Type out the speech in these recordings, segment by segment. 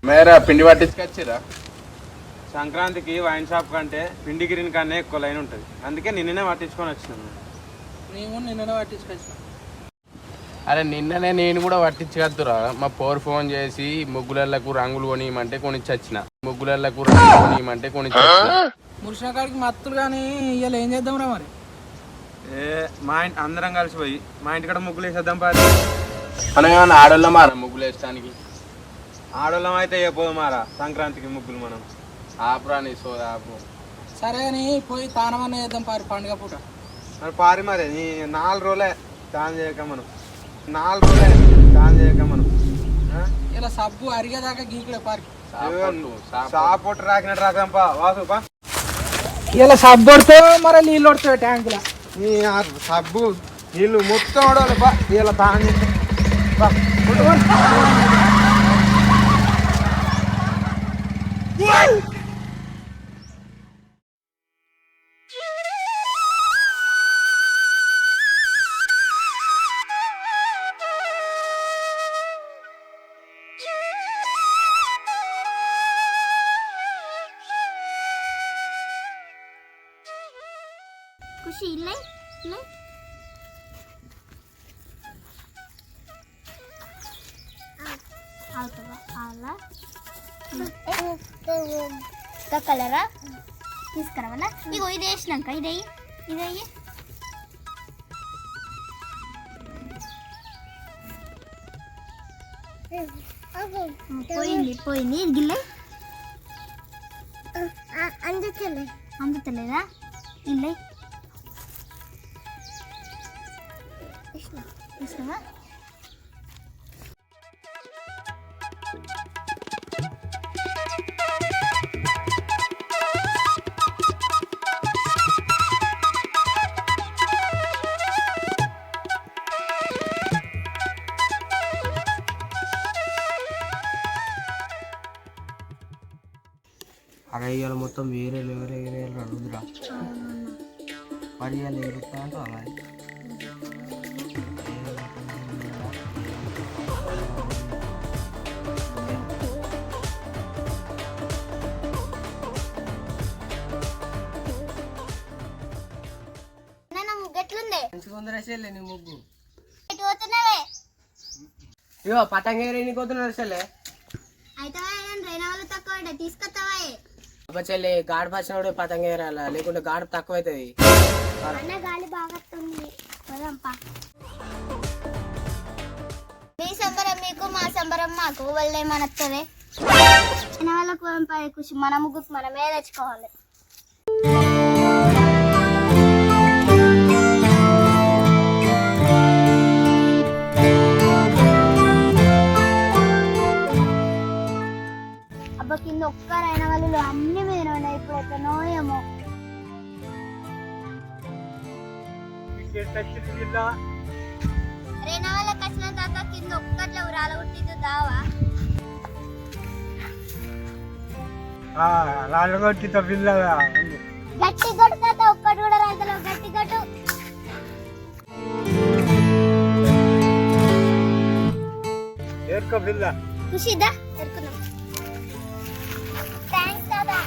మేరా పిండి పట్టించుకొచ్చిరా? సంక్రాంతికి wine shop కంటే పిండి గిరిని కన్నా ఎక్కువ లైన్ ఉంటుంది, అందుకే నిన్ననే పట్టించుకొని వచ్చినాను. నేను నిన్ననే పట్టించుకొచ్చిన. అరే నిన్ననే నేను కూడా పట్టించుకొద్దురా. మా పోరు ఫోన్ చేసి ముగ్గులకు రంగులు కొనియమంటే కొనిచ్చొచ్చిన. మురిసిన కాడికి మత్తులు కానీ ఇవాళ ఏం చేద్దాం రా మరి? అందరం కలిసిపోయి మా ఇంటికాడ ముగ్గులు వేసేద్దాం పాది. అనగా ఆడోళ్ళ మారా ముగ్గులు వేయడానికి? ఆడోళ్ళం అయితే అయిపోదు మారా సంక్రాంతికి ముగ్గులు మనం. ఆపురా నీ సోదా ఆపు. సరే అని పోయి తానమన్న చేద్దాం పారి పండుగ పూట. మరి పారి మరి నీ 4 రోజులే తాను చేయక మనం. ఇలా సబ్బు అరిగేదాకా గీకులే పారికి. సాపోటు రాకినట్టు రాకంపా వాసుపా. ఇలా సబ్బు పడితే మరి నీళ్ళు పడుతుంది ట్యాంకులో. నీ సబ్బు నీళ్ళు మొత్తం వడాలి బా. ఇలా తాను खुशी ले ले आला का कलरा తీసుకురావాలా? ఇగో ఇది వేసినాక ఇదయ్యి పోయింది గిల్లే అందుతలేదా? ఇల్లే ఇష్టమా? అరే ఇవాళ మొత్తం వేరే అడుగుదురా మరి ఇవాళ ఎగురుతా అంటే అలా నీ ముగ్గు ఇగో పతంగేరి పోతున్నారు చెల్లె. అబ్బా చెల్లి గాడి పచ్చినప్పుడు పతంగేరాల, లేకుంటే గాడి తక్కువ అవుతుంది. మీ సంబరం మీకు, మా సంబరం మాకు. వాళ్ళు ఏమనొస్తుంది వాళ్ళకు ఖుషి. మన ముగ్గురు మనమే తెచ్చుకోవాలి. అబ్బా కింద ఒక్కరైన వాళ్ళు అన్ని మీద ఉన్నాయి. ఇప్పుడు ఎట్లనో ఏమో. రేనా వాళ్ళకి వచ్చిన దాకా కింద ఒక్కట్లో రాలగొట్టింది దావా రాలగొట్టితో పిల్ల గట్టి కొట్టుతా. ఒక్కటి కూడా రైతులు గట్టి కొట్టు. పిల్ల ఖుషిదా ఎరుకున్నాం. థ్యాంక్స్ దాదా.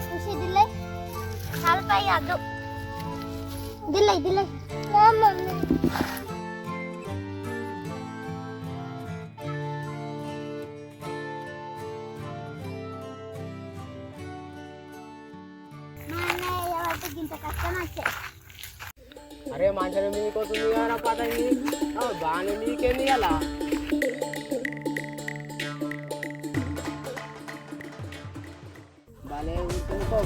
ఖుషి దిల్లే చాలపై అద్దు దిల్లే మమ్మీ ఇంత కష్టం అరే మంచిగా మీకు వస్తుంది కదా పతంగి బాగానే మీకేంది అలా భలే ఉంటుందో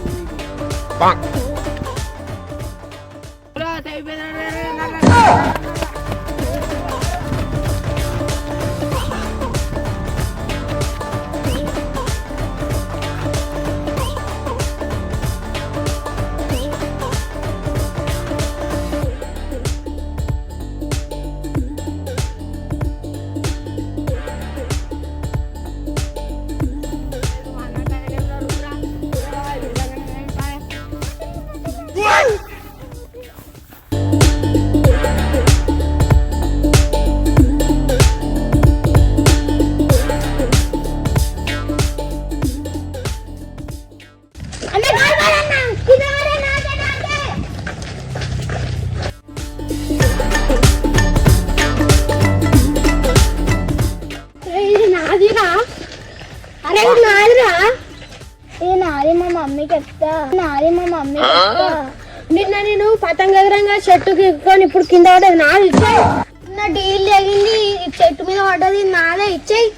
నిన్న నేను పతంగ ఎగరంగా చెట్టుకి ఎక్కుకొని ఇప్పుడు కింద పడ్డది నాది ఇచ్చేయి నా డీల్ తగింది చెట్టు మీద పడ్డది నాదే ఇచ్చేయి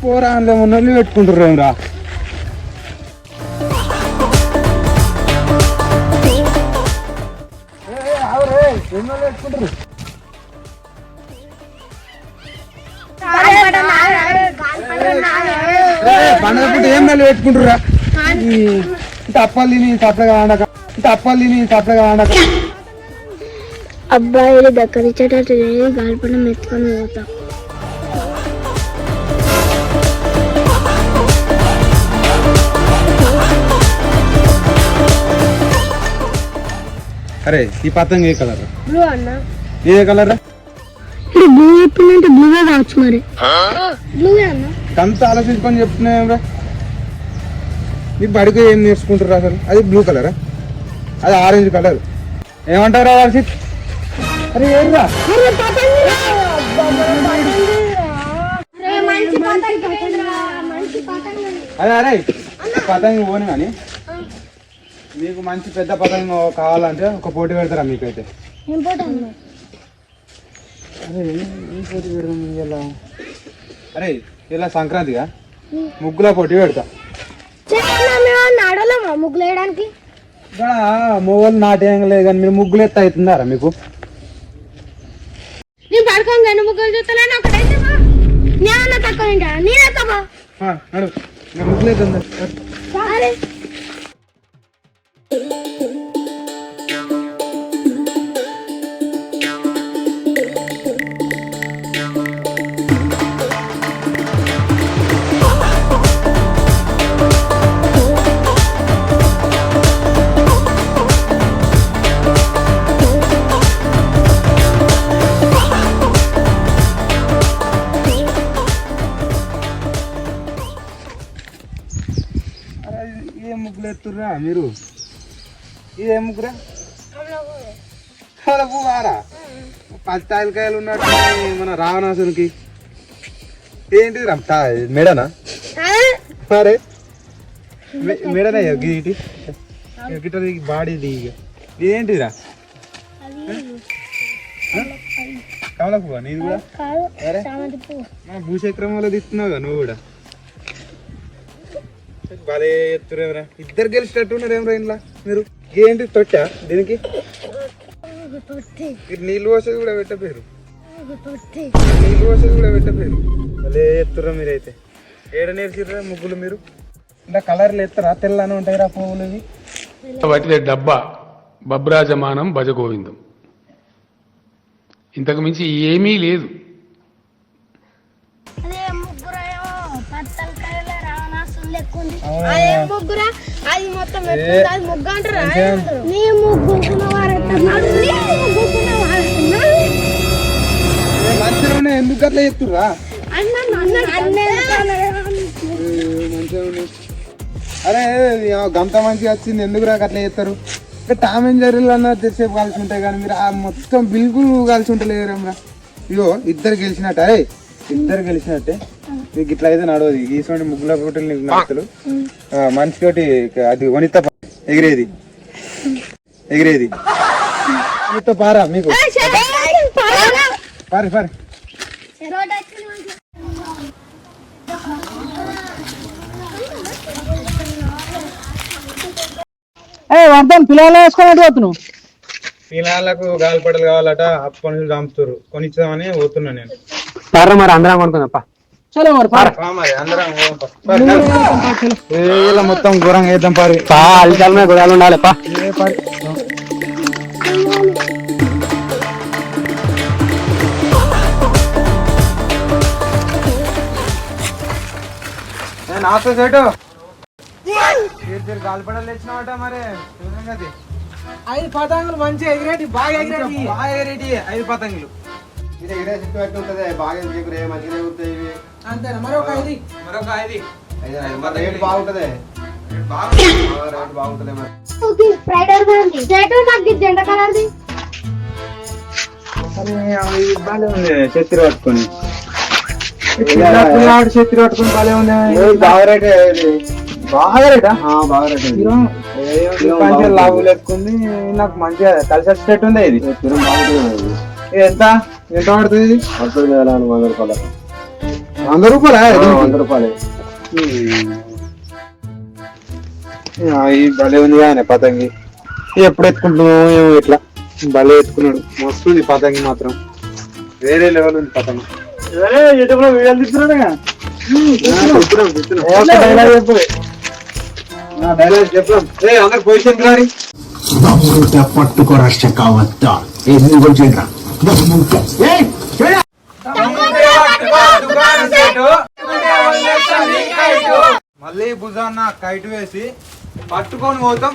పోరా అందులో ఉన్నోళ్ళు పెట్టుకుంటారు రా పెట్టుకుంటారు పండుగ పూట ఏం నెలలు పెట్టుకుంటారా తప్పల్ని తప్పగా ఆడక అబ్బాయిలు దక్కరిచ్చేటట్టు గాలిపడం ఎత్తుకొని పోతా అరే ఈ పతంగ ఏ కలర్ బ్లూ అన్న ఏ కలర్ ఇప్పుడు బ్లూ చెప్పిందంటే బ్లూవే కావచ్చు మరి బ్లూవే అన్న అంత ఆలోచించుకొని చెప్తున్నారా మీ బడికి ఏం నేర్చుకుంటారు అసలు అది బ్లూ కలరా అది ఆరెంజ్ కలర్ ఏమంటారా వర్షిత్ అరే ఏంరా అరే అరే పతంగి పోను కానీ మీకు మంచి పెద్ద పతంగి కావాలంటే ఒక పోటీ పెడతారా మీకైతే అరే ఏం పోటీ పెడదాం ఇలా అరే ఇలా సంక్రాంతిగా ముగ్గుల పోటీ పెడతా ముగ్గులు వేయడానికి ఇక్కడ మొగలు నాటేయం లేదు కానీ మీరు ముగ్గులు ఎత్త అవుతున్నారా మీకు నేను పడుకోగానే ముగ్గులు చూస్తలేను ఒకటైతే నేను తక్కువ నేనే తక్కువ నడు ముగ్గులు అవుతుంది ఏ ముగ్గులు ఎత్తుర్రా మీరు ఇదే ముగ్గురా పువ్వారా పచ్చాయలకాయలు ఉన్నట్టు మన రావణాసునికి ఏంటి మెడనా మరే మెడనా గిటి గిట్ట బాడీది ఇదేంటిరా కమల పువ్వా నీది కూడా అరే భూచక్రమంలో తీస్తున్నావుగా నువ్వు కూడా భలే ఎత్తురేమరా ఇద్దరు గెలిచినట్టున్నారేమరా ఇంట్లో మీరు ఏంటి తొట్టా దీనికి నీళ్ళు పోసేది కూడా పెట్టపోయారు భలే ఎత్తురా మీరైతే ఏడ నేర్చిర్రా ముగ్గులు మీరు ఇంకా కలర్లు ఎత్తరా తెల్లని ఉంటాయి రా పువ్వులు ఇవి వాటిదే డబ్బా బబ్రాజమానం భజగోవిందం ఇంతకు మించి ఏమీ లేదు. అది మొత్తం ముగ్గు అంటారా నీ ముగ్గుకున్న మంచిగా ఎందుకు అట్లా చెప్తుర్రా అరే గంత మంచిగా వచ్చింది ఎందుకు రాక అట్లా చేస్తారు టామ్ అండ్ జెర్రీలు అన్న తెసేపు కలిసి ఉంటాయి కానీ మీరు ఆ మొత్తం బిల్కుల్ కలిసి ఉంటలేరమ్రా. ఇగో ఇద్దరు గెలిచినట్టే మీకు ఇట్లా అయితే నడవదు. ఈసోటి ముగ్గుల పోటీలు నీకు నడుతులు మనిషితోటి అది వనిత ఎగిరేది వనిత పారా మీకు పారి పిల్లలు వేసుకోవాలి పోతున్నావు. పిల్లలకు గాలిపటలు కావాలట అప్పు పనులు చంపుతారు కొనిచ్చామని పోతున్నా నేను. మరి అందరం కొనుక్కుందప్ప. చలో మరి మొత్తం ఘోరంగా వేద్దాం పారి అల్లిచాలమే గుడాలు ఉండాలి. నాతో సేటు గాలిపటలు తెచ్చినావట మరి 5 పతంగులు మంచిగా ఎగిరేటి బాగా ఎగిరేటి 5 పతంగులు అంతేనా? మరొక 5 రేటు బాగుంటది జెండా కలర్ది చెత్తి పట్టుకొని చెత్తి పట్టుకుని బాగా ఉన్నాయి. బాగా రేటా లాభం లేకుంది. నాకు మంచిగా కలిసి వచ్చేటట్టు ఉంది. ఇది ఎంత పడుతుంది? 100 రూపాయలు. 100 రూపాయలు భలే ఉంది కానీ పతంగి. ఎప్పుడు ఎత్తుకుంటున్నావు ఏమో ఇట్లా భలే ఎత్తుకున్నాడు. వస్తుంది పతంగి మాత్రం వేరే లెవెల్ ఉంది పతంగి. వీడియోలు తీస్తున్నాడుగా అందరు పొజిషన్ రారి పట్టుకోరా కావద్దా మళ్ళీ భుజాన్న కైట్ వేసి పట్టుకొని పోతాం.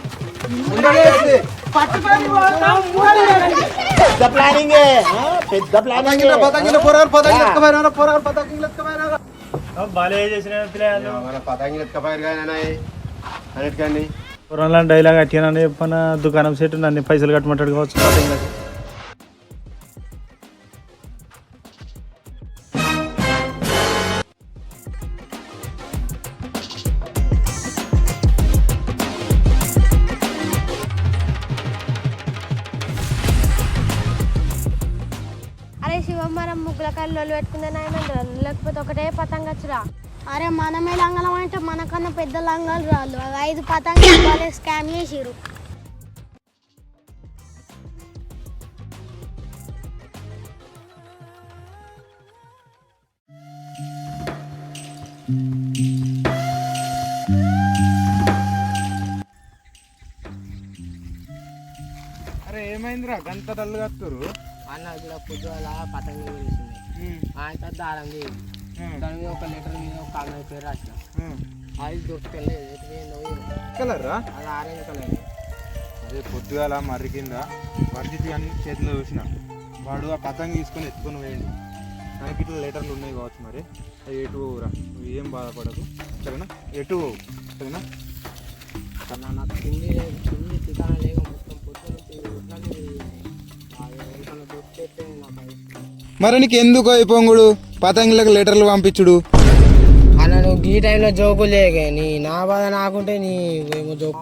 డైలాగ్ అట్టినా చెప్పిన దుకాణం సెట్ నన్ను పైసలు కట్టమంటాడు కావచ్చు. అరే శివమ్మరం ముగ్గుల కళ్ళు పెట్టుకుందని లేకపోతే ఒకటే పతంగ వచ్చురా. అరే మనమే లంగలం అంటే మనకన్నా పెద్ద లంగాలు రాళ్ళు 5 పతంగులు స్కామ్ చేసిరు. అరే ఏమైందిరా గంట డల్లు కత్తురు? అన్న ఇక్కడ పొద్దుల పతంగి వేసింది. ఆయన దారం దాని మీద ఒక లీటర్ మీద ఒక కాలం పేరు రాసిన. అది దొరుకుతలేదు. కలరా? అది ఆరెంజ్ కలర్. అదే పొద్దుగాల మర్రి కింద వర్జితి అని చేతిలో చూసిన వాడు ఆ పతంగి తీసుకొని ఎత్తుకొని వేయండి. నాకు ఇట్లా లీటర్లు ఉన్నాయి కావచ్చు. మరి అది ఎటు పోవురా, నువ్వు ఏం బాధపడదు సరేనా? ఎటు పోవు సరేనా? నాకు కింది దుకాణం లేక మొత్తం పొద్దున దొరికితే మరి నీకు ఎందుకు అయిపోంగుడు పతంగులకు లీటర్లు పంపించుడు? అన్న నువ్వు ఈ టైంలో జోకులు లేక నీ నా బాధ నాకుంటే నీ ఏమో జోకు